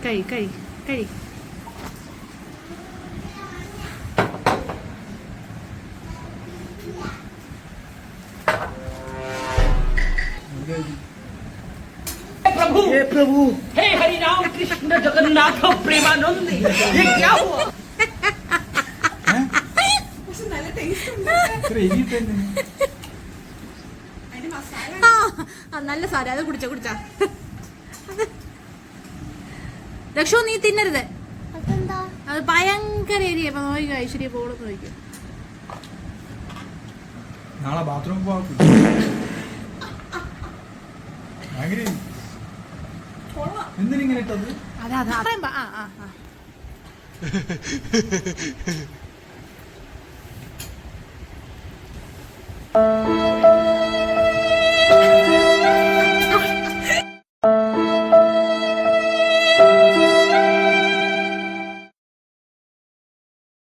കഴി കഴി കഴി. हे प्रभु, हे हरि राम कृष्ण जगन्नाथ प्रेमानंद, ये क्या हुआ? നല്ല സാരം. അത് കുടിച്ചാ രക്ഷോ, നീ തിന്നരുത്. അത് ഭയങ്കര എരിയ. അപ്പൊ നോക്കുക ഐശ്വര്യ പോളെന്ന് നോക്കും. നാളെ ബാത്റൂം എന്തിനിങ്ങനെ ഇട്ടത്? അതാ